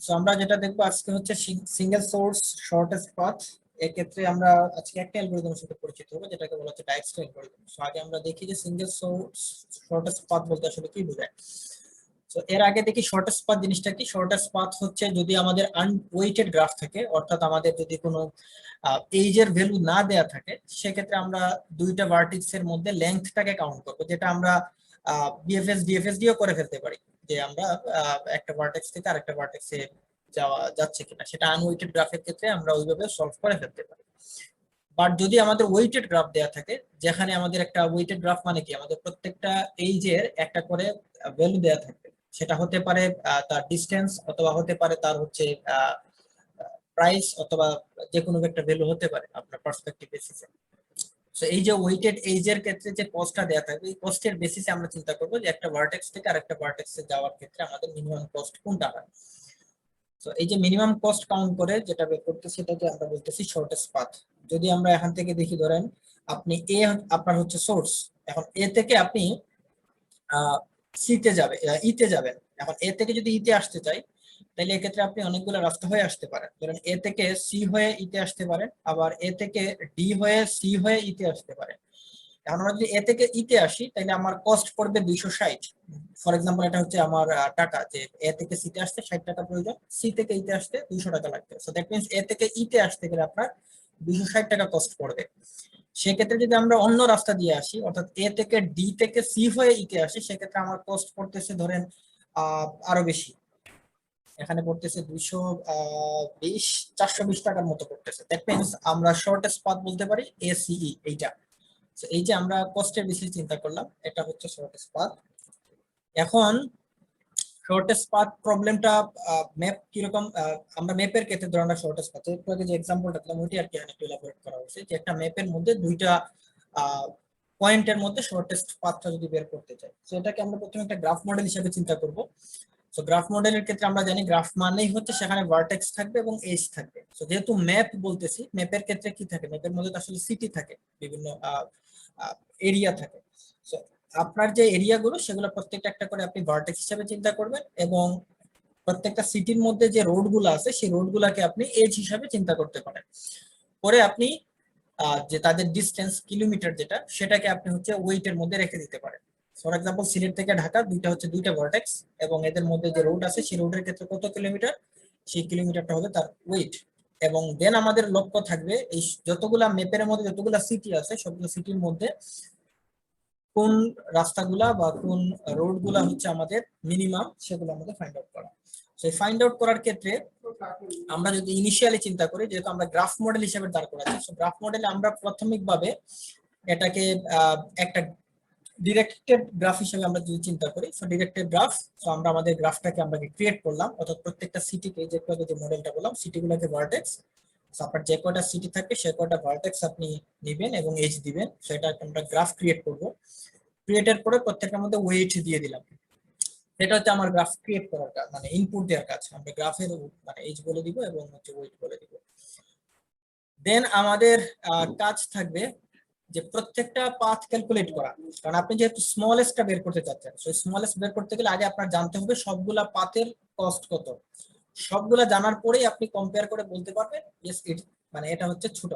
So আমরা যেটা দেখবো আজকে হচ্ছে সিঙ্গেল সোর্স শর্টেস্ট পাথ। এক্ষেত্রে আমরা আজকে একটা অ্যালগরিদমের সাথে পরিচিত হবো যেটাকে বলা হচ্ছে ডাইজেস্ট অ্যালগরিদম। সো আগে আমরা দেখি যে সিঙ্গেল সোর্স শর্টেস্ট পাথ বলতে আসলে কি বোঝায়। তো এর আগে দেখি শর্টেস্ট পাথ জিনিসটা কি। শর্টেস্ট পাথ হচ্ছে যদি আমাদের আনওয়েটেড গ্রাফ থাকে, অর্থাৎ আমাদের যদি কোনো এইজের ভ্যালু না দেয়া থাকে, সেক্ষেত্রে আমরা দুইটা ভার্টিক্সের মধ্যে লেংথটাকে কাউন্ট করবো, যেটা আমরা বিএফএস ডিএফএস দিয়েও করে ফেলতে পারি। যে আমরা একটা ভার্টেক্স থেকে আরেকটা ভার্টেক্সে যাওয়া যাচ্ছে কিনা, সেটা আনওয়েটেড গ্রাফের ক্ষেত্রে আমরা ওইভাবে সলভ করে ফেলতে পারি। বাট যদি আমাদের ওয়েটেড গ্রাফ দেয়া থাকে, যেখানে আমাদের একটা ওয়েটেড গ্রাফ মানে কি, আমাদের প্রত্যেকটা এইজের একটা করে ভ্যালু দেয়া থাকবে, সেটা হতে পারে তার ডিস্টেন্স, অথবা হতে পারে তার হচ্ছে প্রাইস, অথবা যে কোনো একটা ভ্যালু হতে পারে আপনার পার্সপেক্টিভ বেসিসে। সো এই যে ওয়েটেড এইজের ক্ষেত্রে যে কস্টটা দেয়া থাকবে, এই কস্টের বেসিসে আমরা চিন্তা করবো যে একটা ভার্টেক্স থেকে আরেকটা ভার্টেক্সে যাওয়ার ক্ষেত্রে আমাদের মিনিমাম কস্ট কোনটা হয়। তো এই যে মিনিমাম কস্ট কাউন্ট করে যেটা বের করতেছি, সেটাকে আমরা বলতেছি শর্টেস্ট পাথ। যদি আমরা এখান থেকে দেখি, ধরেন আপনি আপনার হচ্ছে সোর্স, এখন এ থেকে আপনি সিতে যাবে, ইতে যাবেন। এখন এ থেকে যদি ইতে আসতে চাই, তাহলে এক্ষেত্রে আপনি অনেকগুলো রাস্তা হয়ে আসতে পারেন। ধরেন এ থেকে সি হয়ে ইতে আসতে পারেন, আবার এ থেকে ডি হয়ে সি হয়ে ইতে আসতে পারেন। এখন আমরা যদি এ থেকে ইতে আসি, তাহলে আমার কস্ট পড়বে 260। ফর এক্সাম্পল, এটা হচ্ছে আমার টাকা, যে এ থেকে সিতে আসতে 60 টাকা প্রয়োজন, সি থেকে ইতে আসতে 200 টাকা লাগবে। সো দ্যাট মিনস এ থেকে ইতে আসতে গেলে আপনার 260 টাকা কস্ট পড়বে। সেক্ষেত্রে যদি আমরা অন্য রাস্তা দিয়ে আসি, অর্থাৎ এ থেকে ডি থেকে সি হয়ে ইতে আসি, সেক্ষেত্রে আমার কস্ট পড়তেছে ধরেন আরো বেশি। এখানে পড়তেছে 220 420 টাকার মতো পড়তেছে। দ্যাট মিনস আমরা শর্টেস্ট পাথ বলতে পারি এসিই এইটা। এই যে আমরা কস্টের বিষয়ে চিন্তা করলাম, এটা হচ্ছে শর্টেস্ট পাথ। এখন শর্টেস্ট পাথ প্রবলেমটা ম্যাপ কিরকম, আমরা ম্যাপের ক্ষেত্রে ধরুন আমরা শর্টেস্ট পাথ একটু আগে যে এক্সাম্পলটা দিলাম, ওইটি আর কি একটু এলাবোরেট করা হয়েছে, যে একটা ম্যাপের মধ্যে দুইটা পয়েন্টের মধ্যে শর্টেস্ট পাথটা যদি বের করতে চাই, তো এটাকে আমরা প্রথমে একটা গ্রাফ মডেল হিসেবে চিন্তা করব। তো গ্রাফ মডেলের ক্ষেত্রে আমরা জানি গ্রাফ মানেই হচ্ছে সেখানে ভার্টেক্স থাকবে এবং এজ থাকবে। তো যেহেতু ম্যাপ বলতেছি, ম্যাপের ক্ষেত্রে কি থাকে, ম্যাপের মধ্যে তো আসলে সিটি থাকে, বিভিন্ন এরিয়া থাকে। তো আপনার যে এরিয়াগুলো, সেগুলো প্রত্যেকটা একটা করে আপনি ভার্টেক্স হিসেবে চিন্তা করবেন, এবং প্রত্যেকটা সিটির মধ্যে যে রোডগুলো আছে, সেই রোডগুলোকে আপনি এজ হিসাবে চিন্তা করতে পারেন। পরে আপনি যে তাদের ডিস্টেন্স কিলোমিটার যেটা, সেটাকে আপনি হচ্ছে ওয়েটের মধ্যে রেখে দিতে পারেন। ফর এক্সাম্পল, সিলেট থেকে ঢাকা দুইটা ভার্টেক্স, এবং এদের মধ্যে যে রোড আছে, সেই রোডের ক্ষেত্রে কত কিলোমিটার, সেই কিলোমিটারটা হবে তার ওয়েট। এবং দেন আমাদের লক্ষ্য থাকবে এই যতগুলা ম্যাপের মধ্যে যতগুলা সিটি আছে, সবগুলো সিটির মধ্যে কোন রাস্তাগুলা বা কোন রোডগুলা হচ্ছে আমাদের মিনিমাম, সেগুলো আমাদের ফাইন্ড আউট করা। সেই ফাইন্ড আউট করার ক্ষেত্রে আমরা যদি ইনিশিয়ালি চিন্তা করি, যেহেতু আমরা গ্রাফ মডেল হিসেবে দাঁড় করাচ্ছি, সো গ্রাফ মডেলে আমরা প্রাথমিকভাবে এটাকে একটা ডিরেক্টেড গ্রাফ হিসেবে আমরা যদি চিন্তা করি, সো ডিরেক্টেড গ্রাফ। তো আমরা আমাদের গ্রাফটাকে আমরা ক্রিয়েট করলাম, অর্থাৎ প্রত্যেকটা সিটিকে, যে মডেলটা বললাম, সিটিগুলোকে ভার্টেক্স। আপনার যে কয়টা সিটি থাকে, সে কয়টা ভার্টেক্স আপনি নেবেন এবং এজ দিবেন। সেটা আমরা গ্রাফ ক্রিয়েট করব। ক্রিয়েটের পরে প্রত্যেকটার মধ্যে ওয়েট দিয়ে দিলাম। এটা হচ্ছে আমার গ্রাফ ক্রিয়েট করার কাজ, মানে ইনপুট দেওয়ার কাজ। আমরা গ্রাফের মানে এজ বলে দিব এবং হচ্ছে ওয়েট বলে দিব। দেন আমাদের কাজ থাকবে যে প্রত্যেকটা পাথ ক্যালকুলেট করা। কারণ আপনি যেহেতু স্মলেস্টটা বের করতে চাচ্ছেন, সেই স্মলেস্ট বের করতে গেলে আগে আপনার জানতে হবে সবগুলা পাথের কস্ট কত। সবগুলা জানার পরেই আপনি কম্পেয়ার করে বলতে পারবেন ইয়েস ইট, মানে এটা হচ্ছে ছোট,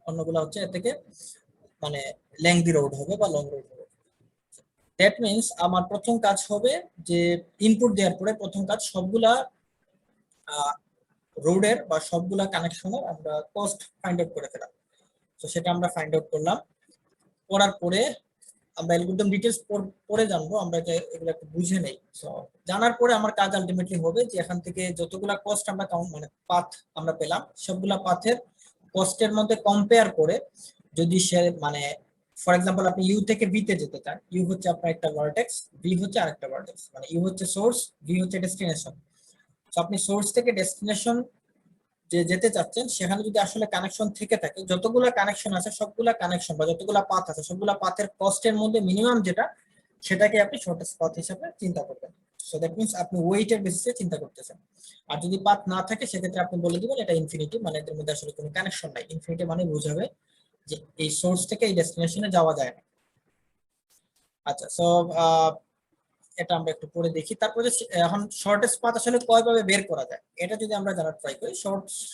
অন্যগুলা হচ্ছে এর থেকে মানে লেংদি রোড হবে বা লং রোড হবে। দ্যাট মিনস আমার প্রথম কাজ হবে যে ইনপুট দেওয়ার পরে প্রথম কাজ সবগুলা রোডের বা সবগুলা কানেকশনের আমরা কস্ট ফাইন্ড আউট করে ফেলা। তো সেটা আমরা ফাইন্ড আউট করলাম। করার পরে আমরা অ্যালগরিদম ডিটেইলস পরে জানবো, আমরা যে এগুলো একটু বুঝে নেই। সো জানার পরে আমার কাজ আলটিমেটলি হবে যে এখান থেকে যতগুলা কস্ট আমরা মানে পাথ আমরা পেলাম, সবগুলা পাথের কস্টের মধ্যে কম্পেয়ার করে, যদি সে মানে ফর এক্সাম্পল আপনি ইউ থেকে বি তে যেতে চান, ইউ হচ্ছে আপনার একটা ভার্টেক্স, বি হচ্ছে আরেকটা ভার্টেক্স, মানে ইউ হচ্ছে সোর্স, বি হচ্ছে ডেস্টিনেশন। তো আপনি সোর্স থেকে ডেস্টিনেশন যে যেতে চাচ্ছেন, সেখানে যদি আসলে কানেকশন থেকে থাকে, যতগুলো কানেকশন আছে সবগুলা কানেকশন বা যতগুলো পাথ আছে সবগুলা পাথের কস্টের মধ্যে মিনিমাম যেটা, সেটাকে আপনি শর্টেস্ট পাথ হিসেবে চিন্তা করবেন। সো দ্যাট মিনস আপনি ওয়েটের বেসিসে চিন্তা করতেছেন। আর যদি পাথ না থাকে, সেক্ষেত্রে আপনি বলে দিবেন এটা ইনফিনিটি, মানে এদের মধ্যে আসলে কোনো কানেকশন নাই। ইনফিনিটি মানে বোঝাবে যে এই সোর্স থেকে এই ডেস্টিনেশনে যাওয়া যায় না। আচ্ছা, সো এটা আমরা একটু পরে দেখি। তারপরে এখন শর্টেস্ট পাথ আসলে কয়ভাবে বের করা যায় এটা যদি আমরা জানার ট্রাই করি।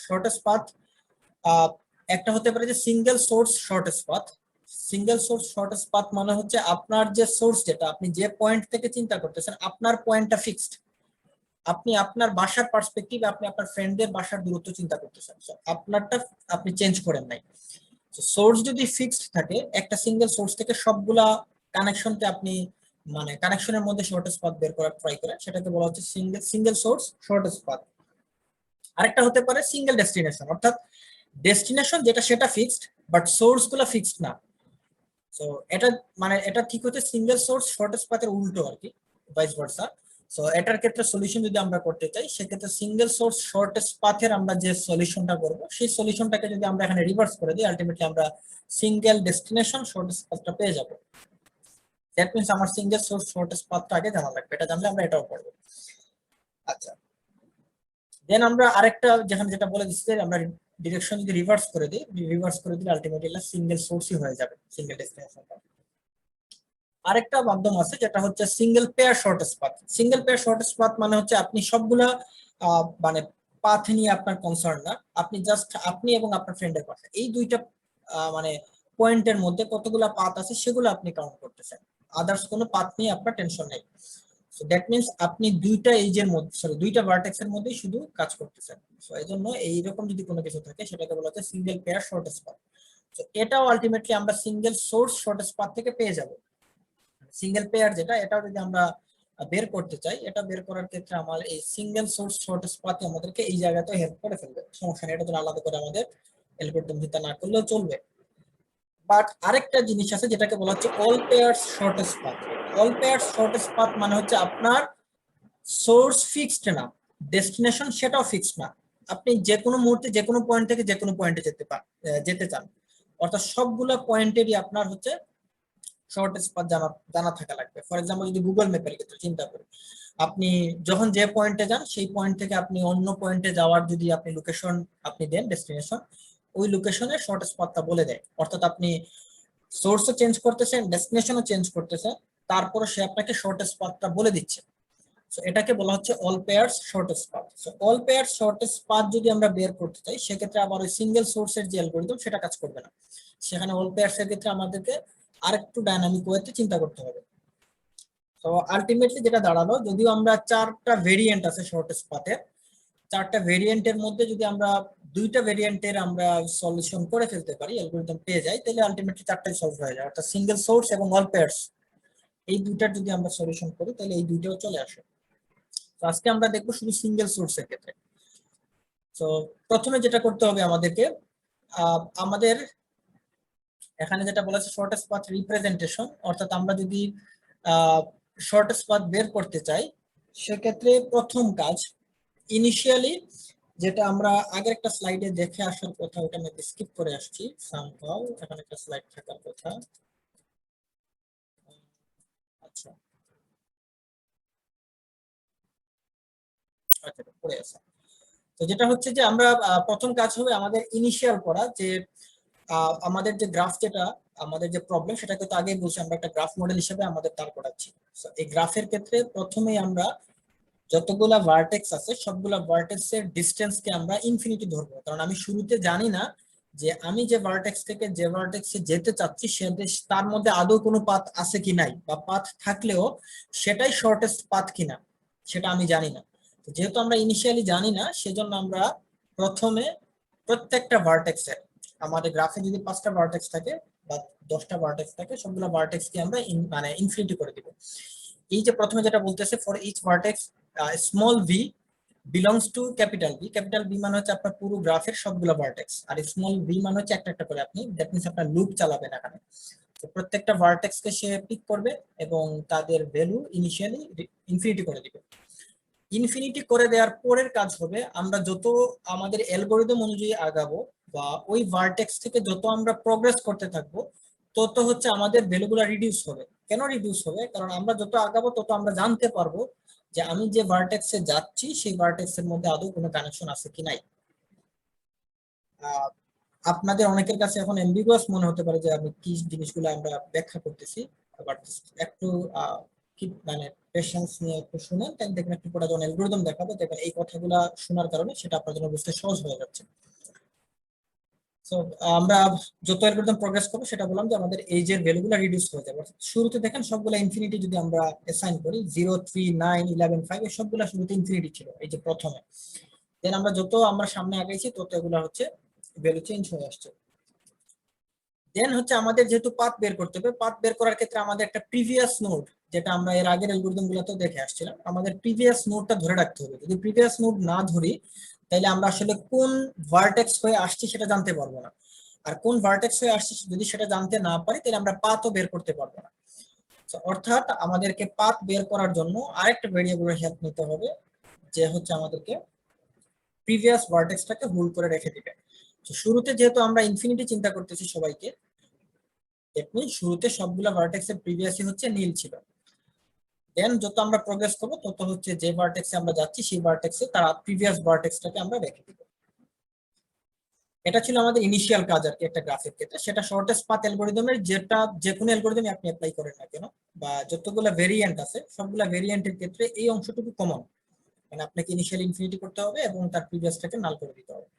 শর্টেস্ট পাথ একটা হতে পারে যে single source shortest path. Single source shortest path মানে হচ্ছে আপনার যে সোর্স, যেটা আপনি যে পয়েন্ট থেকে চিন্তা করতেছেন, আপনার পয়েন্টটা ফিক্সড। আপনি আপনার বাসার পার্সপেক্টিভে আপনি আপনার ফ্রেন্ডদের বাসার দূরত্ব চিন্তা করতেছেন, আপনারটা আপনি চেঞ্জ করেন নাই। সোর্স যদি ফিক্সড থাকে, একটা সিঙ্গেল সোর্স থেকে সবগুলা কানেকশনকে আপনি মানে কানেকশনের মধ্যে শর্টেস্ট পাথ বের করার ট্রাই করেন, সেটাকে বলা হচ্ছে সিঙ্গেল সোর্স শর্টেস্ট পাথ। আরেকটা হতে পারে সিঙ্গেল ডেস্টিনেশন, অর্থাৎ ডেস্টিনেশন যেটা সেটা ফিক্সড, বাট সোর্স গুলো ফিক্সড না। সো এটা মানে এটা ঠিক হচ্ছে সিঙ্গেল সোর্স শর্টেস্ট পাথের উল্টো আর কি, ভাইস ভার্সা। সো এটার ক্ষেত্রে সলিউশন যদি আমরা করতে চাই, সেক্ষেত্রে সিঙ্গেল সোর্স শর্টেস্ট পাথের আমরা যে সলিউশনটা করব, সেই সলিউশনটাকে যদি আমরা এখানে রিভার্স করে দিই, আলটিমেটলি আমরা সিঙ্গেল ডেস্টিনেশন শর্টেস্ট পাথটা পেয়ে যাব। দ্যাট মিন্স আমার সিঙ্গেল সোর্স শর্টেস্ট পাথটা আগে জানা লাগবে, এটা জানলে আমরা এটাও করব। আচ্ছা, দেন আমরা আরেকটা যেটা বলে দিচ্ছি যে আমরা ডিরেকশন যদি রিভার্স করে দিই, দিলে আলটিমেটলি সিঙ্গেল সোর্সই হয়ে যাবে, সিঙ্গেল ডেস্টিনেশন। আরেকটা মাধ্যম আছে যেটা হচ্ছে single pair shortest path. Single pair shortest path মানে হচ্ছে আপনি সবগুলা মানে পাথ নিয়ে আপনার কনসার্ন না, আপনি জাস্ট আপনি এবং আপনার ফ্রেন্ডের পাশে এই দুইটা মানে পয়েন্টের মধ্যে কতগুলা পাথ আছে সেগুলো আপনি কাউন্ট করতেছেন, আদার্স কোনো পাথ নিয়ে আপনার টেনশন নেই। সো দ্যাট মিন্স আপনি দুইটা এজের মধ্যে, সরি দুইটা ভার্টেক্সের মধ্যেই শুধু কাজ করতেছেন। সো এই জন্য এইরকম যদি কোনো কিছু থাকে সেটাকে বলা হচ্ছে সিঙ্গেল পেয়ার শর্টেস্ট পাথ। তো এটাও আলটিমেটলি আমরা সিঙ্গেল সোর্স শর্টেস্ট পাথ থেকে পেয়ে যাব। সিঙ্গেল পেয়ার যেটা, এটাও যদি আমরা বের করতে চাই, এটা বের করার ক্ষেত্রে আমার এই সিঙ্গেল সোর্স শর্টেস্ট পাথ আমাদেরকে এই জায়গাতে হেল্প করে ফেলবে, সমস্যা নেই, এটা তো আলাদা করে আমাদের অ্যালগরিদম চিন্তা না করলেও চলবে। বাট আরেকটা জিনিস আছে যেটাকে বলা হচ্ছে all pairs shortest path. All pairs shortest path মানে হচ্ছে আপনার সোর্স ফিক্সড না, ডেস্টিনেশন সেটাও ফিক্সড না, আপনি যে কোনো মুহূর্তে যে কোনো পয়েন্ট থেকে যে কোনো পয়েন্টে যেতে চান, অর্থাৎ সবগুলো পয়েন্টেরই আপনার হচ্ছে শর্টেস্ট পাথ জানা থাকা লাগবে। ফর এক্সাম্পল যদি গুগল ম্যাপের ক্ষেত্রে চিন্তা করি, আপনি যখন যে পয়েন্টে যান সেই পয়েন্ট থেকে আপনি অন্য পয়েন্টে যাওয়ার যদি আপনি লোকেশন আপনি দেন, ডেস্টিনেশন, ওই লোকেশনের শর্টেস্ট পাথটা বলে দেয়, অর্থাৎ আপনি সোর্সও চেঞ্জ করতেছেন, ডেস্টিনেশনও চেঞ্জ করতেছেন, তারপরে সে আপনাকে শর্টেস্ট পাথটা বলে দিচ্ছে। সো এটাকে বলা হচ্ছে all pairs shortest path. So all pairs shortest path যদি আমরা বের করতে চাই, সেক্ষেত্রে আবার ওই সিঙ্গেল সোর্সের যে অ্যালগরিদম সেটা কাজ করবে না, সেখানে অল পেয়ারস এর ক্ষেত্রে আমাদেরকে আরেকটু ডাইনামিক ওয়েতে চিন্তা করতে হবে। তো আলটিমেটলি যেটা দাঁড়ালো, যদিও আমরা চারটা ভেরিয়েন্ট আছে শর্টেস্ট পাথের, চারটা ভেরিয়েন্টের মধ্যে যদি আমরা দুইটা ভেরিয়েন্টের আমরা সলিউশন করে ফেলতে পারি, অ্যালগরিদম পেয়ে যাই, তাহলে আলটিমেটলি চারটাই সলভ হয়ে যায়, অর্থাৎ সিঙ্গেল সোর্স এবং অল পেয়ারস এই দুইটার যদি আমরা সলিউশন করি তাহলে এই দুইটাও চলে আসে। তো আজকে আমরা দেখবো শুধু সিঙ্গেল সোর্সের ক্ষেত্রে। তো প্রথমে যেটা করতে হবে আমাদেরকে, আমাদের এখানে যেটা বলেছে শর্টেস্ট পাথ রিপ্রেজেন্টেশন, অর্থাৎ আমরা যদি শর্টেস্ট পাথ বের করতে চাই, সেক্ষেত্রে প্রথম কাজ ইনিশিয়ালি, যেটা আমরা আগের একটা স্লাইডে দেখে আসার কথা, ওটা আমি স্কিপ করে আসছি সামহাউ, এখানে একটা স্লাইড থাকার কথা। আচ্ছা আচ্ছা, পড়ে আছে। তো যেটা হচ্ছে যে আমরা প্রথম কাজ হবে আমাদের ইনিশিয়াল করা, যে আমাদের যে গ্রাফ, যেটা আমাদের যে প্রবলেম, সেটাকে তো আগেই বলছি আমরা একটা গ্রাফ মডেল হিসেবে আমাদের দাঁড় করাচ্ছি। এই গ্রাফের ক্ষেত্রে প্রথমেই আমরা যতগুলা ভার্টেক্স আছে সবগুলা ভার্টেক্স এর ডিসটেন্স কে আমরা ইনফিনিটি ধরবো, কারণ আমি শুরুতে জানি না যে আমি যে ভার্টেক্স থেকে যে ভার্টেক্সে যেতে চাচ্ছি তার মধ্যে আদৌ কোনো পাথ আছে কি নাই, বা পাথ থাকলেও সেটাই শর্টেস্ট পাথ কিনা সেটা আমি জানি না। যেহেতু আমরা ইনিশিয়ালি জানি না, সেজন্য আমরা প্রথমে প্রত্যেকটা ভার্টেক্সের, আমাদের গ্রাফে যদি 5টা ভার্টেক্স থাকে বা 10টা ভার্টেক্স থাকে, সবগুলো ভার্টেক্স কে আমরা মানে ইনফিনিটি করে দিব। এই যে প্রথমে যেটা বলতেছে for each vertex small V belongs to capital V. Capital V মানে হচ্ছে আপনার পুরো গ্রাফের সবগুলো ভার্টেক্স, আর স্মল ভি মানে হচ্ছে একটা একটা করে আপনি, দ্যাট মিন্স আপনার লুপ চালাবেন এখানে। তো প্রত্যেকটা ভার্টেক্স কে সে পিক করবে এবং তাদের ভ্যালু ইনিশিয়ালি ইনফিনিটি করে দিবে। ইনফিনিটি করে দেওয়ার পরের কাজ হবে, আমরা যত আমাদের অ্যালগরিদম অনুযায়ী আগাবো বা ওই ভার্টেক্স থেকে যত আমরা প্রগ্রেস করতে থাকবো, তত হচ্ছে আমাদের ভ্যালুগুলো রিডিউস হবে। কেন রিডিউস হবে? কারণ আমরা যত আগাবো তত আমরা জানতে পারবো যে আমি যে ভার্টেক্সে যাচ্ছি সেই ভার্টেক্সের মধ্যে আদৌ কোনো কানেকশন আছে কি নাই। আপনাদের অনেকের কাছে এখন এমবিগুয়াস মনে হতে পারে যে আমি কি জিনিসগুলো আমরা ব্যাখ্যা করতেছি, বাট একটু মানে পেশেন্স নিয়ে একটু শুনেন, তাই দেখবেন একটু পরে যখন অ্যালগরিদম দেখাবো দেখবেন এই কথাগুলা শোনার কারণে সেটা আপনার জন্য বুঝতে সহজ হয়ে যাচ্ছে। তো আমরা যত অ্যালগরিদম প্রোগ্রেস করবো সেটা বললাম যে আমাদের এজ এর ভ্যালুগুলো রিডিউস হয়ে যাবে। শুরুতে দেখেন সবগুলো ইনফিনিটি যদি আমরা অ্যাসাইন করি 0 3 9 11 5 এই সবগুলো শুরুতে ইনফিনিটি ছিল এই যে প্রথমে। দেন আমরা যত আমরা সামনে আগাইছি তত এগুলো হচ্ছে ভ্যালু চেঞ্জ হয়ে আসছে। দেন হচ্ছে আমাদের যেহেতু পাথ বের করতে হবে, পাথ বের করার ক্ষেত্রে আমাদের একটা প্রিভিয়াস নোড, যেটা আমরা এর আগের অ্যালগরিদম গুলোতেও দেখে আসছিলাম, আমাদের প্রিভিয়াস নোডটা ধরে রাখতে হবে। যদি প্রিভিয়াস নোড না ধরি তাহলে আমরা আসলে কোন ভার্টেক্স হয়ে আসছি সেটা জানতে পারবো না। আর কোন ভার্টেক্স হয়ে আসছি যদি সেটা জানতে না পারি তাহলে আমরা পাথও বের করতে পারবো না। অর্থাৎ আমাদেরকে পাথ বের করার জন্য আরেকটা ভেরিয়েবলের হেল্প নিতে হবে, যে হচ্ছে আমাদেরকে প্রিভিয়াস ভার্টেক্সটাকে হোল্ড করে রেখে দিবে। শুরুতে যেহেতু আমরা ইনফিনিটি চিন্তা করতেছি সবাইকে, এমনি শুরুতে সবগুলা ভার্টেক্সের প্রিভিয়াসই হচ্ছে নীল ছিল। দেন যত আমরা প্রোগ্রেস করবো তত হচ্ছে যে ভার্টেক্সে আমরা যাচ্ছি সেই ভার্টেক্সে তার প্রিভিয়াস ভার্টেক্সটাকে আমরা রেখে দিব। এটা ছিল আমাদের ইনিশিয়াল কাজ আর কি একটা গ্রাফের ক্ষেত্রে। সেটা শর্টেস্ট পাথ অ্যালগরিদমের যেটা যে কোনো অ্যালগরিদমে আপনি অ্যাপ্লাই করেন না কেন, বা যতগুলো ভেরিয়েন্ট আছে সবগুলা ভেরিয়েন্টের ক্ষেত্রে এই অংশটুকু কমন, মানে আপনাকে ইনিশিয়াল ইনফিনিটি করতে হবে এবং তার প্রিভিয়াসটাকে নাল করে দিতে হবে।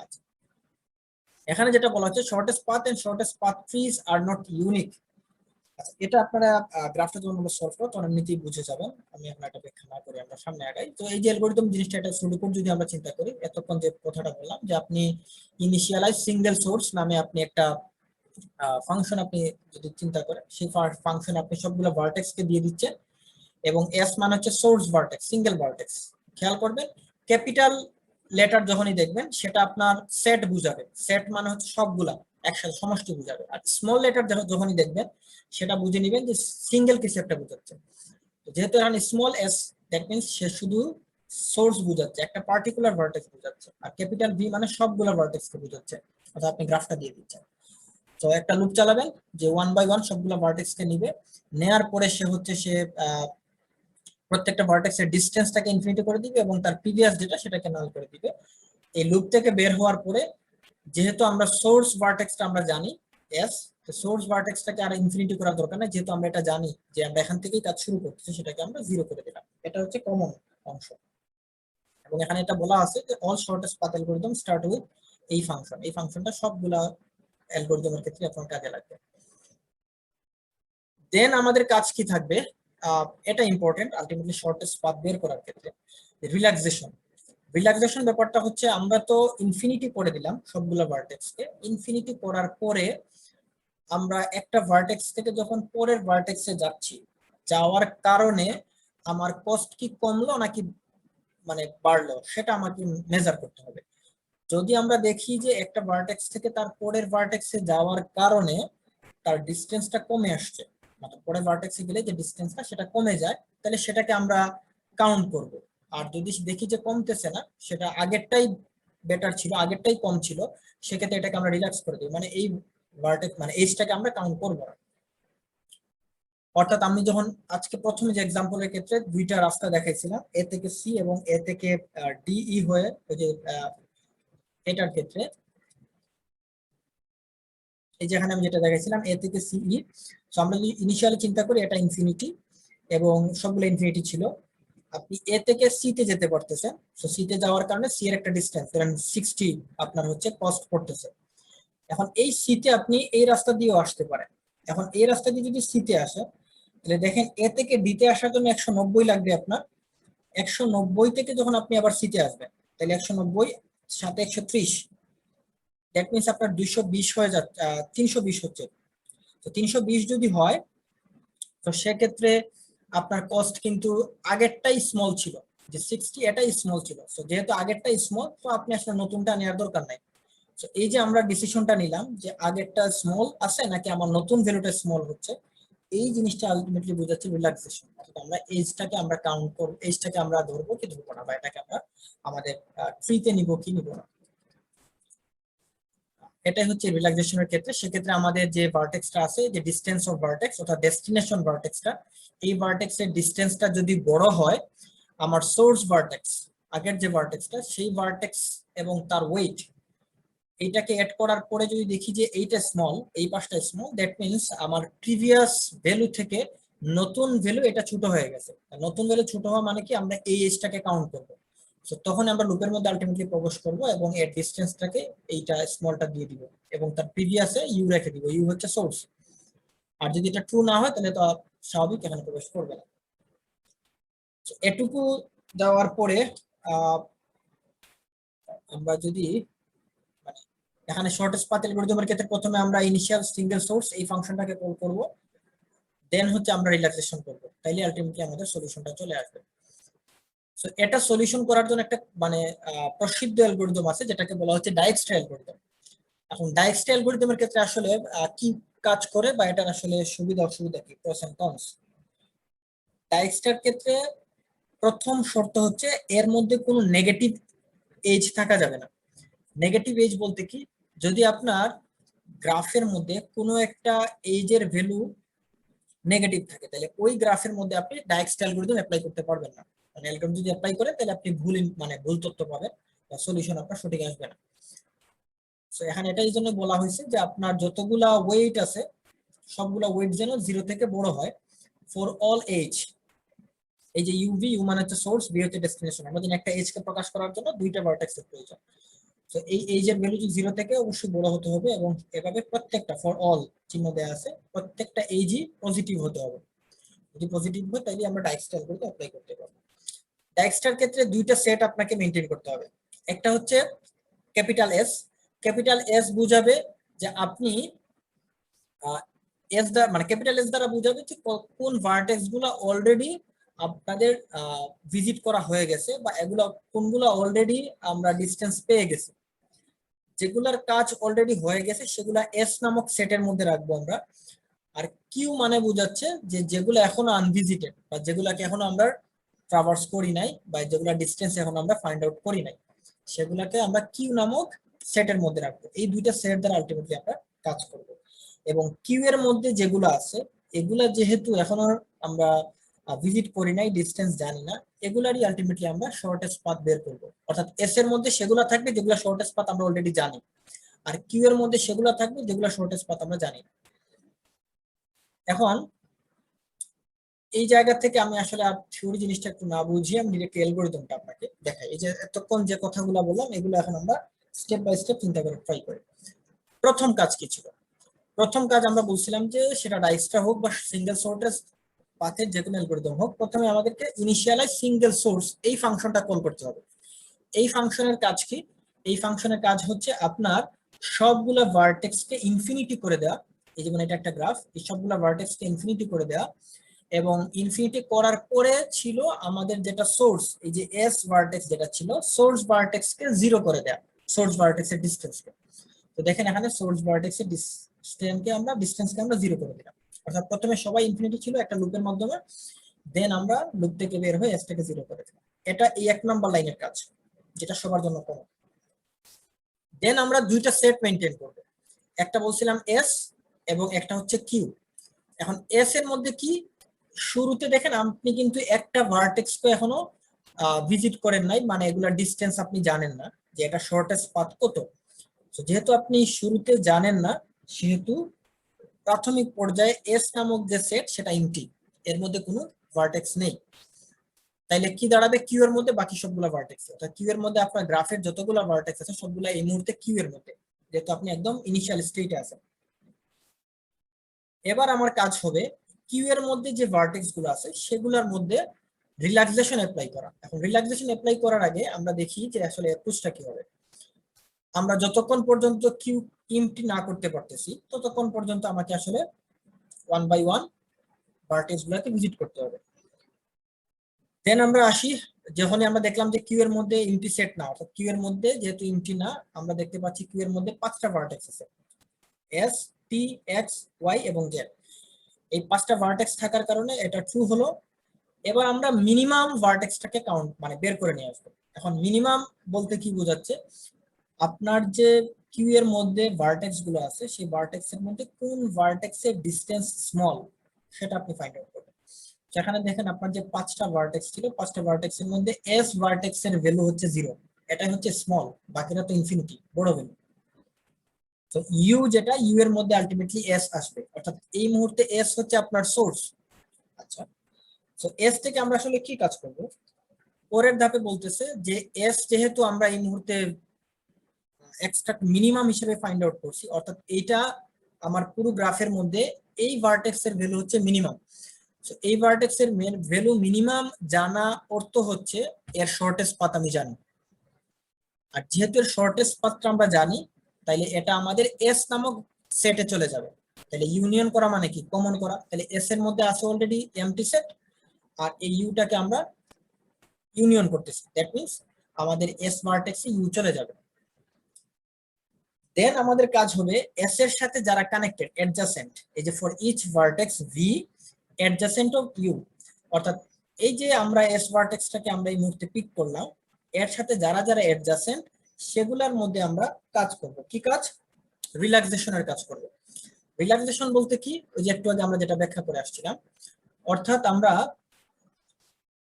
আচ্ছা, এখানে যেটা বলা হচ্ছে shortest path and shortest path trees are not unique. আচ্ছা, এটা আপনারা গ্রাফটা যখন আমরা সলভ করব তখন এমনিতেই বুঝে যাবেন, আমি আপনার একটা ব্যাখ্যা না করে আমরা সামনে আগাই। তো এই যে অ্যালগরিদম জিনিসটা, এটা সুডোকুর যদি আমরা চিন্তা করি, এতক্ষণ যে কথাটা বললাম যে আপনি ইনিশিয়ালাইজ সিঙ্গেল সোর্স নামে আপনি একটা ফাংশন আপনি যদি চিন্তা করেন, সেই ফাংশন আপনি সবগুলো ভার্টেক্স কে দিয়ে দিচ্ছেন এবং এস মানে হচ্ছে সোর্স ভার্টেক্স, সিঙ্গেল ভার্টেক্স। খেয়াল করবেন ক্যাপিটাল লেটার যখনই দেখবেন সেটা আপনার সেট বুঝাবে, সেট মানে হচ্ছে সবগুলা একসাথে সমষ্টি বুঝাবে। আর স্মল লেটার যখনই দেখবেন সেটা বুঝে নেবেন যে সিঙ্গেল কিছু একটা বুঝাচ্ছে। যেহেতু এখানে স্মল এস, দ্যাট মিনস সে শুধু সোর্স বুঝাচ্ছে, একটা পার্টিকুলার ভার্টেক্স বুঝাচ্ছে। আর ক্যাপিটাল ভি মানে সবগুলা ভার্টেক্স কে বুঝাচ্ছে, অর্থাৎ আপনি গ্রাফটা দিয়ে দিচ্ছেন। তো একটা লুপ চালাবেন যে 1 বাই 1 সবগুলা ভার্টেক্স কে নিবে, নেয়ার পরে সে হচ্ছে সে প্রত্যেকটা ভার্টেক্সের ডিসটেন্সটাকে ইনফিনিটি করে দিবে এবং তার প্রিভিয়াস যেটা সেটাকে নাল করে দিবে। এই লুপ থেকে বের হওয়ার পরে যেহেতু আমরা সোর্স ভার্টেক্সটা আমরা জানি এস, তো সোর্স ভার্টেক্সটাকে আর ইনফিনিটি করার দরকার নেই, যেহেতু আমরা এটা জানি যে আমরা এখান থেকেই কাজ শুরু করতেছি, সেটাকে আমরা 0 করে দিলাম। এটা হচ্ছে কমন অংশ। এবং এখানে এটা বলা আছে যে all shortest path algorithm start with এই ফাংশন। এই ফাংশনটা সবগুলা অ্যালগরিদমের ক্ষেত্রে আপনার কাজে লাগবে। দেন আমাদের কাজ কি থাকবে, এটা ইম্পর্টেন্ট আলটিমেটলি শর্টেস্ট পাথ বের করার ক্ষেত্রে, রিল্যাক্সেশন। রিল্যাক্সেশন ব্যাপারটা হচ্ছে আমরা তো ইনফিনিটি করে দিলাম সবগুলো ভার্টেক্সকে, ইনফিনিটি করার পরে আমরা একটা ভার্টেক্স থেকে যখন পরের ভার্টেক্সে যাচ্ছি, যাওয়ার কারণে আমার কস্ট কি কমলো নাকি মানে বাড়লো সেটা আমাকে মেজার করতে হবে। যদি আমরা দেখি যে একটা ভার্টেক্স থেকে তার পরের ভার্টেক্সে যাওয়ার কারণে তার ডিসটেন্সটা কমে আসছে, মানে পরের ভার্টেক্সে গেলে যে ডিসটেন্সটা সেটা কমে যায়, তাহলে সেটাকে আমরা কাউন্ট করব। আর যদি দেখি যে কমতেছে না, সেটা আগেরটাই বেটার ছিল, আগেরটাই কম ছিল, সেক্ষেত্রে এটাকে আমরা রিল্যাক্স করে দিই, মানে এই ভার্টেক্স মানে এইজটাকে আমরা কাউন্ট করব না। অর্থাৎ আমি যখন আজকে প্রথমে যে এক্সাম্পলের ক্ষেত্রে দুইটা রাস্তা দেখাইছিলাম, এ থেকে সি এবং এ থেকে ডিই হয়ে, ওই যে এটার ক্ষেত্রে এই যেখানে আমি যেটা দেখাইছিলাম এ থেকে সিই, তো আমরা যদি ইনিশিয়ালি চিন্তা করি এটা ইনফিনিটি এবং সবগুলো ইনফিনিটি ছিল, আপনি এ থেকে সি তে যেতে পারতেছেন। সো সি তে যাওয়ার কারণে সি এর একটা ডিসটেন্স ধরেন 60 আপনার হচ্ছে কস্ট পড়তেছে। এখন এই সি তে আপনি এই রাস্তা দিয়েও আসতে পারেন। এখন এই রাস্তা দিয়ে যদি সি তে আসে তাহলে দেখেন এ থেকে ডি তে আসার জন্য 190 লাগবে আপনার। 190 থেকে যখন আপনি আবার সি তে আসবেন তাহলে 190 সাথে 130, দ্যাট মিনস আপনার 220 হয়ে যাচ্ছে, 320 হচ্ছে। তো 320 যদি হয় তো সেক্ষেত্রে আপনার কস্ট কিন্তু আগেরটাই স্মল ছিল, যে 60 এটাই স্মল ছিল। তো যেহেতু আগেরটাই স্মল, তো আপনি আসলে নতুনটা নেওয়ার দরকার নাই। তো এই যে আমরা ডিসিশনটা নিলাম যে আগেরটা স্মল আছে নাকি আমার নতুন ভ্যালুটা স্মল হচ্ছে, এই জিনিসটা আলটিমেটলি বোঝাচ্ছে রিল্যাক্সেশন। আমরা এজটাকে আমরা কাউন্ট করব, এজটাকে আমরা ধরবো কি ধরবো না, বা এটাকে আমরা আমাদের ট্রিতে নিব কি নিব না, এটাই হচ্ছে রিল্যাক্সেশনের ক্ষেত্রে। সেক্ষেত্রে আমাদের যে ভার্টেক্সটা আছে, যে ডিসটেন্স অফ ভার্টেক্স অর্থাৎ ডেস্টিনেশন ভার্টেক্সটা, এই ভার্টেক্সের ডিসটেন্সটা যদি বড় হয় আমার সোর্স ভার্টেক্স আগের যে ভার্টেক্সটা, সেই ভার্টেক্স এবং তার ওয়েট এইটাকে অ্যাড করার পরে যদি দেখি যে এইটা স্মল, এই পাশটা স্মল, দ্যাট মিনস আমার প্রিভিয়াস ভ্যালু থেকে নতুন ভ্যালু এটা ছোট হয়ে গেছে। নতুন ভ্যালু ছোট হওয়া মানে কি, আমরা এই এজটাকে কাউন্ট করব। তো তখন আমরা লুপের মধ্যে আলটিমেটলি প্রবেশ করব এবং এর ডিসটেন্সটাকে এইটা স্মলটা দিয়ে দিব এবং তার প্রিভিয়াসে ইউ রেখে দিব, ইউ হচ্ছে সোর্স। আর যদি এটা ট্রু না হয় তাহলে তো স্বাভাবিক এখানে প্রবেশ করবে না। এটুকু দেওয়ার পরে আমরা যদি মানে এখানে শর্টেস্ট পাথ অ্যালগরিদমের ক্ষেত্রে প্রথমে আমরা ইনিশিয়াল সিঙ্গেল সোর্স এই ফাংশনটাকে কল করব, দেন হচ্ছে আমরা রিল্যাক্সেশন করব, তাইলে আলটিমেটলি আমাদের সলিউশনটা চলে আসবে। সো এটা সলিউশন করার জন্য একটা মানে প্রসিদ্ধ অ্যালগরিদম আছে যেটাকে বলা হচ্ছে ডাইকস্ট্রা অ্যালগরিদম। এখন ডাইকস্ট্রা অ্যালগরিদমের ক্ষেত্রে আসলে কি কাজ করে বা এটার আসলে সুবিধা অসুবিধা কি, প্রস এন্ড কনস। ডাইকস্ট্রার ক্ষেত্রে প্রথম শর্ত হচ্ছে এর মধ্যে কোনো নেগেটিভ এজ থাকা যাবে না। নেগেটিভ এজ বলতে কি, যদি আপনার গ্রাফের মধ্যে কোনো একটা এজের ভ্যালু নেগেটিভ থাকে তাহলে ওই গ্রাফের মধ্যে আপনি ডাইকস্ট্রা অ্যালগরিদম অ্যাপ্লাই করতে পারবেন না। মানে অ্যালগরিদম যদি অ্যাপ্লাই করেন তাহলে আপনি ভুল তথ্য পাবেন বা সলিউশন আপনার সঠিক আসবে না। তো এখানে এটা এই জন্য বলা হয়েছে যে আপনার যতগুলা ওয়েট আছে সবগুলা ওয়েট যেন 0 থেকে বড় হয় ফর অল এজ। এই যে ইউ মানে হচ্ছে সোর্স, ভি হচ্ছে ডেস্টিনেশন। আমাদের একটা এজ কে প্রকাশ করার জন্য দুইটা ভার্টেক্সের প্রয়োজন। তো এই এজের ভ্যালু যদি 0 থেকে অবশ্যই বড় হতে হবে এবং এভাবে প্রত্যেকটা ফর অল চিহ্ন দেওয়া আছে, প্রত্যেকটা এজই পজিটিভ হতে হবে। যদি পজিটিভ হয় তাহলে আমরা ডাইকস্ট্রা অ্যালগরিদম অ্যাপ্লাই করতে পারবো। ডাইকস্ট্রার ক্ষেত্রে দুইটা সেট আপনাকে মেইনটেইন করতে হবে। একটা হচ্ছে ক্যাপিটাল এস। ক্যাপিটাল এস বুঝাবে যে আপনি এস দ্বারা মানে ক্যাপিটাল এস দ্বারা বুঝাবে যে কোন ভার্টেক্স গুলো অলরেডি আপনাদের ভিজিট করা হয়ে গেছে বা এগুলো কোনগুলো অলরেডি আমরা ডিসটেন্স পেয়ে গেছি। যেগুলার কাজ অলরেডি হয়ে গেছে সেগুলা এস নামক সেটের মধ্যে রাখবো আমরা। আর কিউ মানে বোঝাচ্ছে যে যেগুলো এখনো আনভিজিটেড বা যেগুলাকে এখনো আমরা ট্রাভার্স করি নাই বা যেগুলা ডিসটেন্স এখন আমরা ফাইন্ড আউট করি নাই সেগুলাকে আমরা কিউ নামক সেটের মধ্যে রাখবো। এই দুইটা সেট দ্বারা আলটিমেটলি আমরা কাজ করব। এবং কিউ এর মধ্যে যেগুলো আছে এগুলা যেহেতু এখনো আমরা ভিজিট করি নাই, ডিসটেন্স জানি না, এগুলারই আলটিমেটলি আমরা শর্টেস্ট পাথ বের করব। অর্থাৎ এস এর মধ্যে সেগুলো থাকবে যেগুলো শর্টেস্ট পাথ আমরা অলরেডি জানি, আর কিউ এর মধ্যে সেগুলো থাকবে যেগুলো শর্টেস্ট পাথ আমরা জানি না। এখন এই জায়গা থেকে আমি আসলে থিওরি জিনিসটা একটু না বুঝিয়ে আমি ডিরেক্ট অ্যালগরিদমটা আপনাকে দেখাই। এই যে এতক্ষণ যে কথাগুলো বললাম এগুলো এখন আমরা স্টেপ বাই স্টেপ চিন্তা করে ট্রাই করি। প্রথম কাজ কি ছিল? প্রথম কাজ আমরা বলছিলাম যে সেটা ডাইকস্ট্রা হোক বা সিঙ্গেল সোর্স পাথের যে কোনো অ্যালগরিদম হোক, প্রথমে আমাদেরকে ইনিশিয়ালাইজ সিঙ্গেল সোর্স এই ফাংশনটা কল করতে হবে। এই ফাংশনের কাজ কি? এই ফাংশনের কাজ হচ্ছে আপনার সবগুলা ভার্টেক্সকে ইনফিনিটি করে দেওয়া। এই যেমন এটা একটা গ্রাফ, এই সবগুলা ভার্টেক্সকে ইনফিনিটি করে দেওয়া এবং ইনফিনিটি করার পরে ছিল আমাদের যেটা সোর্স, এই যে এস ভার্টেক্স যেটা ছিল, সোর্স ভার্টেক্সকে 0 করে দেওয়া, সোর্স ভার্টেক্সের ডিসটেন্সকে। তো দেখেন এখানে সোর্স ভার্টেক্সের ডিসটেন্সকে আমরা 0 করে দিলাম। অর্থাৎ প্রথমে সবাই ইনফিনিটি ছিল একটা লুপের মাধ্যমে, দেন আমরা লুপ থেকে বের হয়ে এসটাকে 0 করে দিলাম। এটা এই 1 নাম্বার লাইনের কাজ, যেটা সবার জন্য কমন। দেন আমরা দুইটা সেট মেইনটেইন করব, একটা বলছিলাম এস এবং একটা হচ্ছে কিউ। এখন এস এর মধ্যে কি, শুরুতে দেখেন আপনি কিন্তু একটা ভার্টেক্সকে এখনো ভিজিট করেন নাই, মানে এগুলা ডিসটেন্স আপনি জানেন না যে এটা শর্টেস্ট পাথ কত। তো যেহেতু আপনি শুরুতে জানেন না সেহেতু প্রাথমিক পর্যায়ে এস নামক যে সেট সেটা এমটি, এর মধ্যে কোনো ভার্টেক্স নেই। তাইলে কি দাঁড়াবে, কিউ এর মধ্যে বাকি সবগুলা ভার্টেক্স। অর্থাৎ কিউ এর মধ্যে আপনার গ্রাফের যতগুলা ভার্টেক্স আছে সবগুলা এই মুহূর্তে কিউ এর মধ্যে, যেহেতু আপনি একদম ইনিশিয়াল স্টেটে আছেন। এবার আমার কাজ হবে কিউ এর মধ্যে যে ভার্টেক্স গুলো আছে সেগুলোর মধ্যে রিল্যাক্সেশন অ্যাপ্লাই করা। এখন রিল্যাক্সেশন অ্যাপ্লাই করার আগে আমরা দেখি যে আসলে অ্যাপ্রোচটা কি হবে। আমরা যতক্ষণ পর্যন্ত কিউ এমটি না করতে পারতেছি ততক্ষণ পর্যন্ত আমাকে আসলে 1 বাই 1 ভার্টেক্স গুলোকে ভিজিট করতে হবে। দেন আমরা আসি, যখনই আমরা দেখলাম যে কিউ এর মধ্যে এমটি সেট না, অর্থাৎ কিউ এর মধ্যে যেহেতু এমটি না, আমরা দেখতে পাচ্ছি কিউ এর মধ্যে 5টা ভার্টেক্স আছে, এস, টি, এক্স, ওয়াই এবং জেড। এই 5টা ভার্টেক্স থাকার কারণে এটা ট্রু হলো। এবার আমরা মিনিমাম ভার্টেক্সটাকে কাউন্ট মানে বের করে নিয়ে আসবো। এখন মিনিমাম বলতে কি বোঝাচ্ছে, আপনার যে কিউ এর মধ্যে ভার্টেক্স গুলো আছে সেই ভার্টেক্স এর মধ্যে কোন ভার্টেক্সের ডিসটেন্স স্মল সেটা আপনি ফাইন্ড আউট করবেন। সেখানে দেখেন আপনার যে 5টা ভার্টেক্স ছিল, 5টা ভার্টেক্স এর মধ্যে এস ভার্টেক্স এর ভ্যালু হচ্ছে 0, এটাই হচ্ছে স্মল, বাকিটা তো ইনফিনিটি, বড় ভ্যালু। তো ইউ যেটা, ইউ এর মধ্যে আলটিমেটলি এস আসবে, অর্থাৎ এই মুহূর্তে এস হচ্ছে আপনার সোর্স। আচ্ছা, তো এস থেকে আমরা আসলে কি কাজ করব? পরের ধাপে বলতেছে যে এস যেহেতু আমরা এই মুহূর্তে এক্সট্রাক্ট মিনিমাম হিসেবে ফাইন্ড আউট করছি, অর্থাৎ এইটা আমার পুরো গ্রাফের মধ্যে এই ভার্টেক্স এর ভ্যালু হচ্ছে মিনিমাম। তো এই ভার্টেক্স এর ভ্যালু মিনিমাম জানা অর্থ হচ্ছে এর শর্টেস্ট পাথ আমি জানি। আর যেহেতু এর শর্টেস্ট পাথটা আমরা জানি, তাইলে এটা আমাদের এস নামক সেটে চলে যাবে। তাহলে ইউনিয়ন করা মানে কি? কমন করা। তাহলে এস এর মধ্যে আছে অলরেডি এমটি সেট, আর এই ইউটাকে আমরা ইউনিয়ন করতেছি। দ্যাট মিন্স আমাদের এস ভার্টেক্সে ইউ চলে যাবে। দেন আমাদের কাজ হবে এস এর সাথে যারা কানেক্টেড অ্যাডজাসেন্ট, এই যে for each vertex V adjacent of U, অর্থাৎ এই যে আমরা এস ভার্টেক্সটাকে আমরা এই মুহূর্তে পিক করলাম, এর সাথে যারা যারা অ্যাডজাসেন্ট সেগুলোর মধ্যে আমরা কাজ করব। কি কাজ? রিল্যাক্সেশনের কাজ করব। রিল্যাক্সেশন বলতে কি? ওই যে একটু আগে আমরা যেটা ব্যাখ্যা করে আসছিলাম, অর্থাৎ আমরা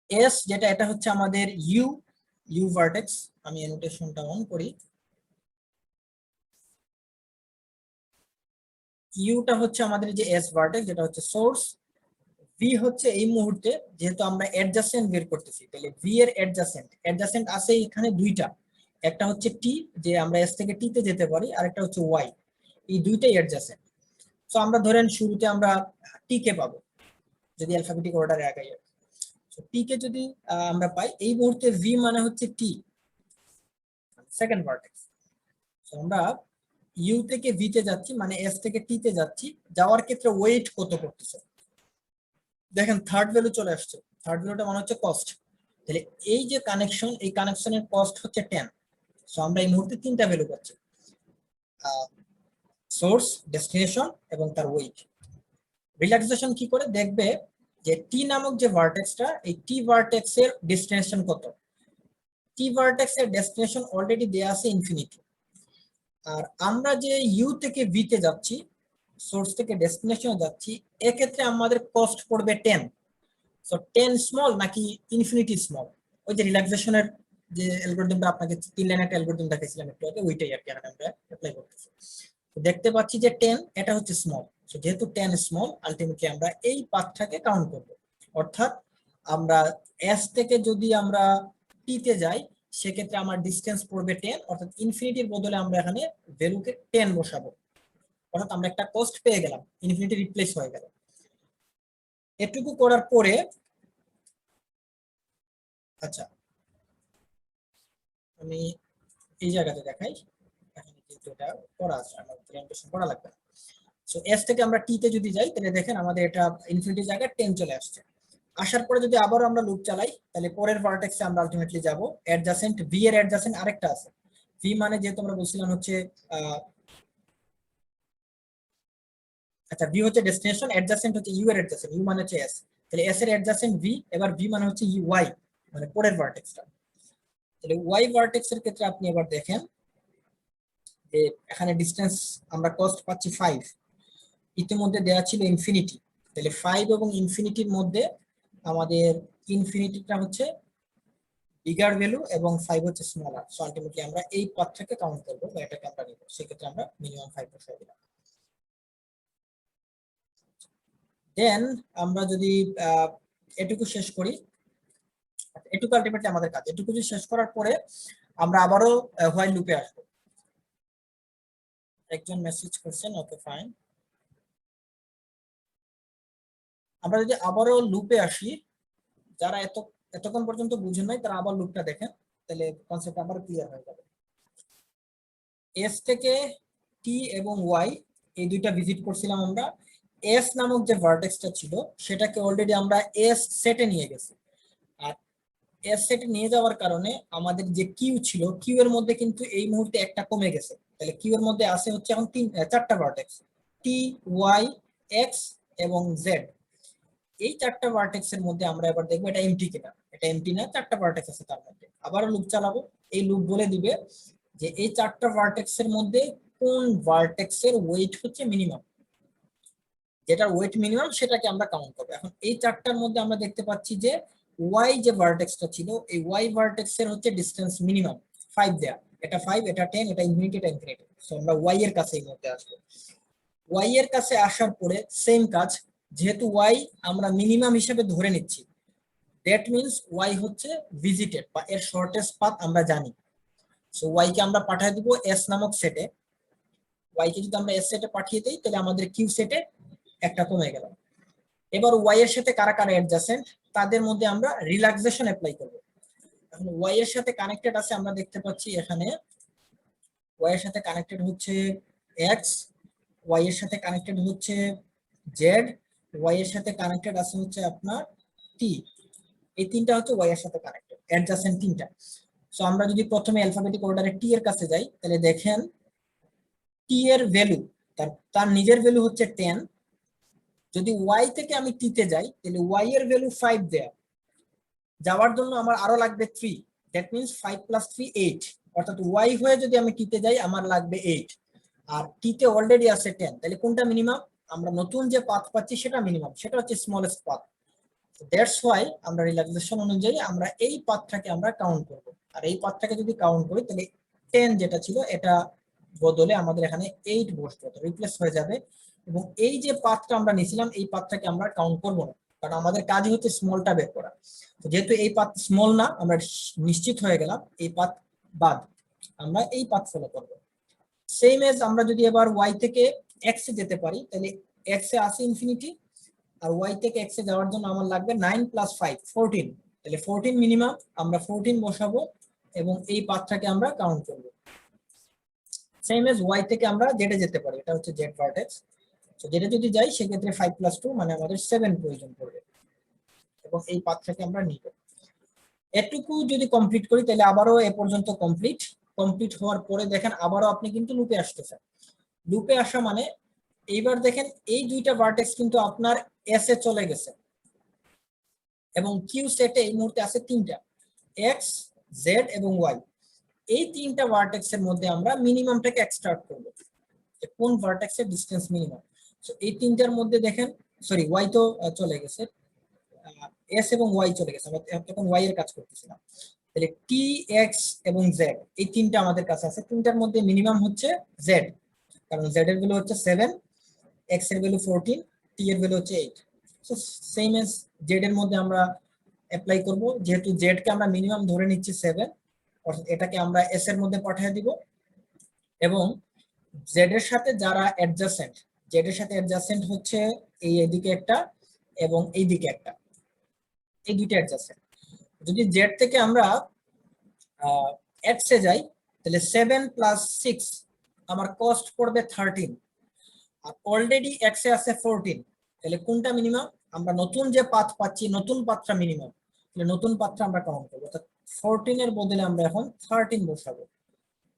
এস যেটা, এটা হচ্ছে আমাদের ইউ, ইউ ভার্টেক্স। আমি অ্যানোটেশনটা অন করি। ইউটা হচ্ছে আমাদের যে এস ভার্টেক্স, যেটা হচ্ছে সোর্স। ভি হচ্ছে এই মুহূর্তে যেহেতু আমরা অ্যাডজাসেন্ট বের করতেছি, তাহলে ভি এর অ্যাডজাসেন্ট অ্যাডজাসেন্ট আছে এখানে দুইটা, একটা হচ্ছে টি, যে আমরা এস থেকে টি তে যেতে পারি, আর একটা হচ্ছে ওয়াই। এই দুইটাই অ্যাডজাসেন্ট। তো আমরা ধরেন শুরুতে আমরা টি কে পাবো যদি অ্যালফাবেটিক অর্ডারে আগাই। তো টি কে যদি আমরা পাই, এই মুহূর্তে ভি মানে হচ্ছে টি, সেকেন্ড ভার্টেক্স। তো আমরা ইউ থেকে ভি তে যাচ্ছি, মানে এস থেকে টি তে যাচ্ছি, যাওয়ার ক্ষেত্রে ওয়েট কত করতেছে দেখেন, থার্ড ভ্যালু চলে আসছে। থার্ড ভ্যালুটা মানে হচ্ছে কস্ট। তাহলে এই যে কানেকশন, এই কানেকশনের কস্ট হচ্ছে 10। সো আমরা এই মুহূর্তে তিনটা ভ্যালু পাচ্ছি, সোর্স, ডেস্টিনেশন এবং তার ওয়েট। রিল্যাক্সেশন কি করে দেখবে? যে টি নামক যে ভার্টেক্সটা, এই টি ভার্টেক্স এর ডেস্টিনেশন কত। টি ভার্টেক্স এর ডেস্টিনেশন অলরেডি দেয়া আছে ইনফিনিটি। আর আমরা যে ইউ থেকে ভি তে যাচ্ছি, সোর্স থেকে ডেস্টিনেশনে যাচ্ছি, এক্ষেত্রে আমাদের কস্ট পড়বে 10। সো 10 স্মল নাকি ইনফিনিটি স্মল? ওই যে রিল্যাক্সেশনের যে অ্যালগরিদমটা আপনাকে 3 লাইনের একটা অ্যালগরিদম দেখাইছিলাম একটু আগে, ওইটাই আর কি এখানে আমরা অ্যাপ্লাই করতেছি। তো দেখতে পাচ্ছি যে 10 এটা হচ্ছে স্মল। সো যেহেতু 10 স্মল, আলটিমেটলি আমরা এই পাথটাকে কাউন্ট করব। অর্থাৎ আমরা এস থেকে যদি আমরা টি তে যাই, সেক্ষেত্রে আমার ডিসটেন্স পড়বে 10, অর্থাৎ ইনফিনিটির বদলে আমরা এখানে ভ্যালুকে 10 বসাবো। অর্থাৎ আমরা একটা কস্ট পেয়ে গেলাম, ইনফিনিটি রিপ্লেস হয়ে গেল। এটুকু করার পরে, আচ্ছা আমি এই জায়গাতে দেখাই, এখানে কিন্তু এটা করা আছে, আমার প্রেজেন্টেশন করা লাগবে না। সো এস থেকে আমরা টি তে যদি যাই, তাহলে দেখেন আমাদের এটা ইনফিনিটি জায়গায় 10 চলে আসছে। আসার পরে যদি আবারও আমরা লুপ চালাই, তাহলে পরের ভার্টেক্সে আমরা আলটিমেটলি যাব। অ্যাডজাসেন্ট ভি এর অ্যাডজাসেন্ট আরেকটা আছে। ভি মানে যেহেতু আমরা বলছিলাম হচ্ছে আচ্ছা, ভি হচ্ছে ডেস্টিনেশন, অ্যাডজাসেন্ট হচ্ছে ইউ এর অ্যাডজাসেন্ট, ইউ মানে হচ্ছে এস। তাহলে এস এর অ্যাডজাসেন্ট ভি, এবার ভি মানে হচ্ছে ইউ ওয়াই, মানে পরের ভার্টেক্সটা। তাহলে ওয়াই ভার্টেক্স এর ক্ষেত্রে আপনি এবার দেখেন যে এখানে ডিসটেন্স আমরা কস্ট পাচ্ছি 5, ইতিমধ্যে দেওয়া ছিল ইনফিনিটি। তাহলে 5 এবং ইনফিনিটির মধ্যে আমাদের ইনফিনিটিটা হচ্ছে বিগার ভ্যালু এবং 5 হচ্ছে স্মলার। সো আলটিমেটলি আমরা এই পাথটাকে কাউন্ট করব বা এটাকে আমরা নিব, সেক্ষেত্রে আমরা মিনিমাম 5 বসাই দিলাম। দেন আমরা যদি এটুকু শেষ করি, এটুকু আলটিমেটলি আমাদের কাজ। এটুকু যদি শেষ করার পরে আমরা আবারও হোয়াইল লুপে আসবো। একজন মেসেজ করছেন, ওকে ফাইন। আমরা যদি আবারও লুপে আসি, যারা এতক্ষণ পর্যন্ত বুঝেন নাই তারা আবার লুপটা দেখেন, তাহলে কনসেপ্ট আবার ক্লিয়ার হয়ে যাবে। এস থেকে টি এবং ওয়াই এই দুইটা ভিজিট করছিলাম আমরা। এস নামক যে ভার্টেক্সটা ছিল সেটাকে অলরেডি আমরা এস সেটে নিয়ে গেছি। আর এস সেটে নিয়ে যাওয়ার কারণে আমাদের যে কিউ ছিল, কিউ এর মধ্যে কিন্তু এই মুহূর্তে একটা কমে গেছে। তাহলে কিউ এর মধ্যে আছে হচ্ছে এখন চারটা ভার্টেক্স, টি, ওয়াই, এক্স এবং জেড। এই চারটা ভার্টেক্স এর মধ্যে আমরা এবার দেখবো এটা এমটি কিনা। এটা এমটি না, চারটা ভার্টেক্স আছে তার মধ্যে। আবার লুপ চালাবো, এই লুপ বলে দিবে যে এই চারটা ভার্টেক্স এর মধ্যে কোন ভার্টেক্স এর ওয়েট হচ্ছে মিনিমাম। যেটার ওয়েট মিনিমাম সেটাকে আমরা কাউন্ট করবো। এখন এই চারটার মধ্যে আমরা দেখতে পাচ্ছি যে ওয়াই যে ভার্টেক্সটা ছিল, এই ওয়াই ভার্টেক্স এর হচ্ছে ডিসটেন্স মিনিমাম 5 দেয়া। এটা 5, এটা 10, এটা ইনফিনিটি, এটা ইনফিনিটি। সো আমরা ওয়াই এর কাছে এই মধ্যে আসবো। ওয়াই এর কাছে আসার পরে সেম কাজ, যেহেতু ওয়াই আমরা মিনিমাম হিসেবে ধরে নিচ্ছি, দ্যাট মিনস ওয়াই হচ্ছে ভিজিটেড বা এর শর্টেস্ট পাথ আমরা জানি। সো ওয়াই কে আমরা পাঠিয়ে দিব এস নামক সেটে। ওয়াই কে যদি আমরা এস সেটে পাঠিয়ে দিই তাহলে আমাদের কিউ সেটে একটা কমে গেল। এবার ওয়াই এর সাথে কারা কারা অ্যাডজাসেন্ট তাদের মধ্যে আমরা রিল্যাক্সেশন অ্যাপ্লাই করব। এখন ওয়াই এর সাথে কানেক্টেড আছে, আমরা দেখতে পাচ্ছি এখানে ওয়াই এর সাথে কানেক্টেড হচ্ছে এক্স, ওয়াই এর সাথে কানেক্টেড হচ্ছে জেড, ওয়াই এর সাথে কানেক্টেড আছে হচ্ছে আপনার টি। এই তিনটা হচ্ছে ওয়াই এর সাথে কানেক্টেড, অ্যাডজাসেন্ট তিনটা। সো আমরা যদি প্রথমে অ্যালফাবেটিক অর্ডারে টি এর কাছে যাই তাহলে দেখেন টি এর ভ্যালু, তার নিজের ভ্যালু হচ্ছে 10। যদি ওয়াই থেকে আমি টি তে যাই তাহলে ওয়াই এর ভ্যালু 5 দেয়া, যাওয়ার জন্য আমার আরো লাগবে 3, দ্যাট মিন্স 5 + 3 8, অর্থাৎ ওয়াই হয়ে যদি আমি টি তে যাই আমার লাগবে 8, আর টি তে অলরেডি আছে 10, তাহলে কোনটা মিনিমাম? আমরা নতুন যে পাথ পাচ্ছি সেটা মিনিমাম, সেটা হচ্ছে স্মলেস্ট পাথ। দ্যাটস ওয়াই আমরা রিল্যাক্সেশন অনুযায়ী আমরা এই পাথটাকে আমরা কাউন্ট করব, আর এই পাথটাকে যদি কাউন্ট করি তাহলে 10 যেটা ছিল এটা বদলে আমাদের এখানে 8 বসবে, রিপ্লেস হয়ে যাবে। এবং এই যে পাথটা আমরা নিয়েছিলাম এই পাথটাকে আমরা কাউন্ট করব না, কারণ আমাদের কাজই হচ্ছে স্মলটা বের করা। যেহেতু এই পাথ স্মল না, আমরা নিশ্চিত হয়ে গেলাম এই পাথ বাদ, আমরা এই পাথ ফলো করব। সেম এজ আমরা যদি এবার ওয়াই থেকে এক্স এ যেতে পারি তাহলে এক্স এ আছে ইনফিনিটি, আর ওয়াই থেকে এক্স এ যাওয়ার জন্য আমার লাগবে 9 + 5 14, তাহলে 14 মিনিমাম, আমরা 14 বসাবো এবং এই পাথটাকে আমরা কাউন্ট করব। সেম এজ ওয়াই থেকে আমরা জেড এ যেতে পারি, এটা হচ্ছে জেড ভার্টেক্স। তো জেড এ যদি যাই সেক্ষেত্রে 5 + 2 মানে আমাদের 7 প্রয়োজন পড়বে, এবং এই পাথটাকে আমরা নিব। এটুকু যদি কমপ্লিট করি তাহলে আবারও এ পর্যন্ত কমপ্লিট হওয়ার পরে দেখেন আবারও আপনি কিন্তু লুপে আসতেছেন। লুপে আসা মানে এইবার দেখেন এই দুইটা ভার্টেক্স কিন্তু আপনার এস এ চলে গেছে, এবং কিউ সেটে এই মুহূর্তে আছে তিনটা, এক্স, জেড এবং ওয়াই। এই তিনটা ভার্টেক্স এর মধ্যে আমরা মিনিমামটাকে এক্সট্রাক্ট করব, যে কোন ভার্টেক্সের ডিসটেন্স মিনিমাম। সো এই তিনটার মধ্যে দেখেন, সরি ওয়াই তো চলে গেছে, এস এবং ওয়াই চলে গেছে, আমরা তখন ওয়াই এর কাজ করতেছিলাম। তাহলে টি, এক্স এবং জেড এই তিনটা আমাদের কাছে আছে, তিনটার মধ্যে মিনিমাম হচ্ছে জেড, কারণ জেড এর ভ্যালু হচ্ছে 7, এক্স এর ভ্যালু 14, টি এর ভ্যালু হচ্ছে 8। সো সেম এজ জেড এর মধ্যে আমরা অ্যাপ্লাই করব, যেহেতু জেড কে আমরা মিনিমাম ধরে নিচ্ছি 7, অর্থাৎ এটাকে আমরা এস এর মধ্যে পাঠিয়ে দিব। এবং জেড এর সাথে যারা অ্যাডজাসেন্ট, জেড এর সাথে অ্যাডজাসেন্ট হচ্ছে এই এদিকে একটা এবং এই দিকে একটা, এই দুইটা অ্যাডজাসেন্ট। যদি জেড থেকে আমরা এক্স এ যাই তাহলে 7 + 6 আমার কস্ট পড়বে 13, আর অলরেডি এক্স এ আছে 14, তাহলে কোনটা মিনিমাম? আমরা নতুন যে পাথ পাচ্ছি নতুন পাথটা মিনিমাম, তাহলে নতুন পাথটা আমরা কাউন্ট করবো, অর্থাৎ 14 এর বদলে আমরা এখন 13 বসাবো।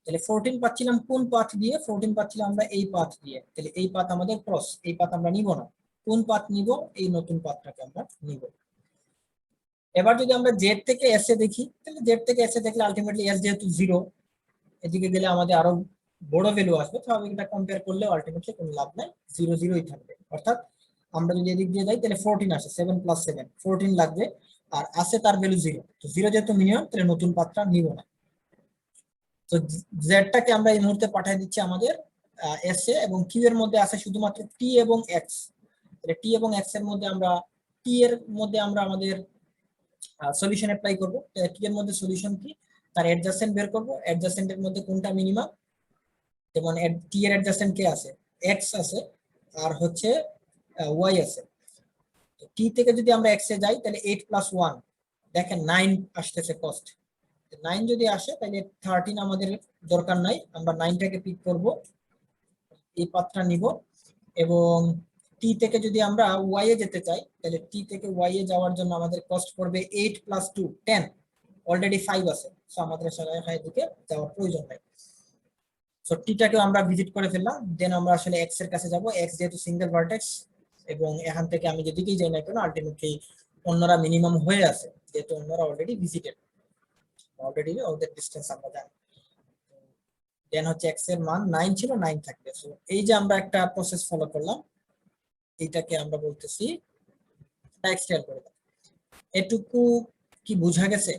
তাহলে 14 পাচ্ছিলাম কোন পাথ দিয়ে? 14 পাচ্ছিলাম আমরা এই পাথ দিয়ে, তাহলে এই পাথ আমাদের ক্রস, এই পাথ আমরা নিব না। কোন পাথ নিব? এই নতুন পাথটাকে আমরা নিব। এবার যদি আমরা জেড থেকে এস এ দেখি তাহলে জেড থেকে এস এ দেখলে আলটিমেটলি এস যেহেতু 0, এদিকে গেলে আমাদের আরো বড় ভ্যালু আসবে, তাহলে এটা কম্পেয়ার করলে আলটিমেটলি কোনো লাভ নাই, 0 0ই থাকবে। অর্থাৎ আমরা যদি এদিক দিয়ে যাই তাহলে 14 আসে, 7 + 7 14 লাগবে, আর আছে তার ভ্যালু 0, তো 0 যেহেতু মিনিমাম তাহলে নতুন পাথটা নিব না। তো জেডটাকে আমরা এই মুহূর্তে পাঠিয়ে দিচ্ছি আমাদের এস এ, এবং কিউ এর মধ্যে আছে শুধুমাত্র টি এবং এক্স। তাহলে টি এবং এক্স এর মধ্যে আমরা টি এর মধ্যে আমরা আমাদের সলিউশন অ্যাপ্লাই করব। টি এর মধ্যে সলিউশন কি? তার অ্যাডজাসেন্ট বের করব, অ্যাডজাসেন্টের মধ্যে কোনটা মিনিমাম, যেমন টি এর অ্যাডজাসেন্ট কে আছে? এক্স আছে, আর হচ্ছে ওয়াই আছে। টি থেকে যদি আমরা এক্স এ যাই তাহলে 8 + 1 দেখেন 9 আসতেছে কস্ট। 9 যদি আসে তাহলে 13 আমাদের দরকার নাই, আমরা 9টাকে পিক করব, এই পাথটা নিব। এবং টি থেকে যদি আমরা ওয়াই এ যেতে চাই তাহলে টি থেকে ওয়াই এ যাওয়ার জন্য আমাদের কস্ট পড়বে 8 + 2 10, অলরেডি 5 আছে, সো আমাদের আসলে দিকে যাওয়ার প্রয়োজন নাই। সো টিটাকে আমরা ভিজিট করে ফেললাম, দেন আমরা আসলে এক্স এর কাছে যাব, এক্স যেহেতু সিঙ্গেল ভার্টেক্স, এবং এখান থেকে আমি যেদিকেই যাই না কেন আলটিমেটলি অন্যরা মিনিমাম হয়ে আছে, যেহেতু অন্যরা অলরেডি ভিজিটেড, অলরেডি ওদের ডিসটেন্স আমরা জানি। দেন হচ্ছে এক্স এর মান 9 ছিল, 9 থাকবে। সো এই যে আমরা একটা প্রসেস ফলো করলাম, এইটাকে আমরা বলতেছি এক্সটেন্ড করে দাও। এটুকু কি বোঝা গেছে?